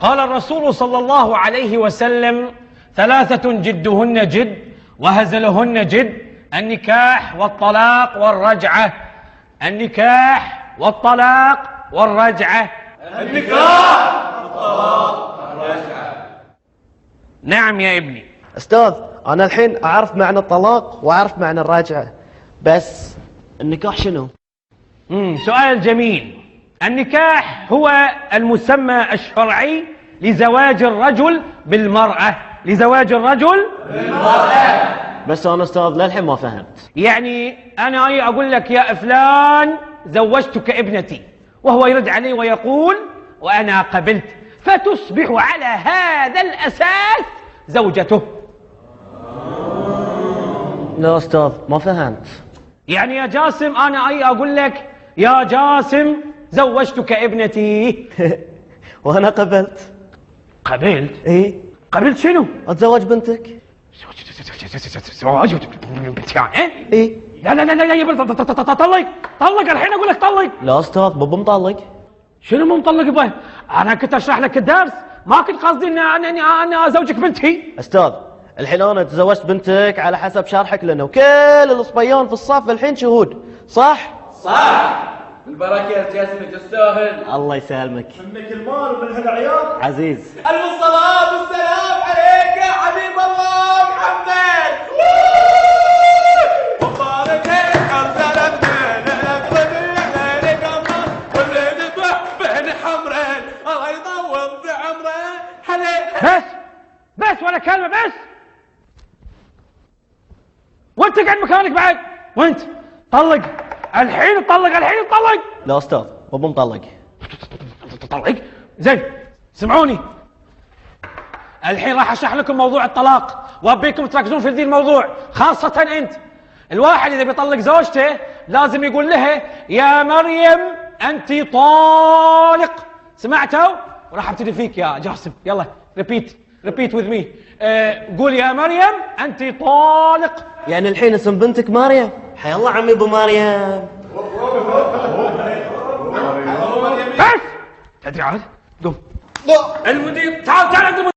قال الرسول صلى الله عليه وسلم: ثلاثة جدهن جد وهزلهن جد: النكاح والطلاق والرجعة. النكاح والطلاق والرجعة. النكاح والطلاق والرجعة. نعم يا ابني. أستاذ، أنا الحين أعرف معنى الطلاق وأعرف معنى الرجعة، بس النكاح شنو؟ سؤال جميل. النكاح هو المسمى الشرعي لزواج الرجل بالمرأة. لزواج الرجل بالمرأة. بس أنا أستاذ للحين ما فهمت. يعني أنا أقول لك: يا فلان زوجتك ابنتي، وهو يرد علي ويقول: وأنا قبلت، فتصبح على هذا الأساس زوجته. لا أستاذ ما فهمت. يعني يا جاسم أنا أقول لك: يا جاسم زوجتك ابنتي. وأنا قبلت. قبلت؟ إيه؟ قبلت شنو؟ أتزوج بنتك. زواج بنتي يعني؟ إيه؟ لا لا لا لا يا ابني، طلق الحين أقول لك طلق. لا أستاذ بابا مطلق. شنو مو مطلق به؟ أنا كنت أشرح لك الدرس، ما كنت قصدي أن أزوجك بنتي. أستاذ الحين أنا تزوجت بنتك على حسب شرحك لنا، وكل الصبيان في الصف الحين شهود، صح؟ صح. بالبركة يا جاسم تستاهل. الله يسلمك. منك المال ومن هالعيال. عزيز. ألف الصلاة والسلام عليك يا حبيب الله محمد. وبارك حمزة بين حمرين الله يطول في عمره. بس ولا كلمة، بس. وانت قاعد مكانك بعد، وانت طلق الحين، طلق الحين، طلق. لا أستاذ بابا مطلق. طلق. زين سمعوني، الحين راح اشرح لكم موضوع الطلاق، وابيكم تركزون في ذي الموضوع، خاصة انت. الواحد اذا بيطلق زوجته لازم يقول لها: يا مريم انت طالق. سمعتوا؟ وراح ابتدي فيك يا جاسم. يلا ريبيت وذ مي. قول: يا مريم انت طالق. يعني الحين اسم بنتك مريم؟ حي الله عمي ابو مريم. بس تدري عاد؟ قوم. المدير تعال عند المدير.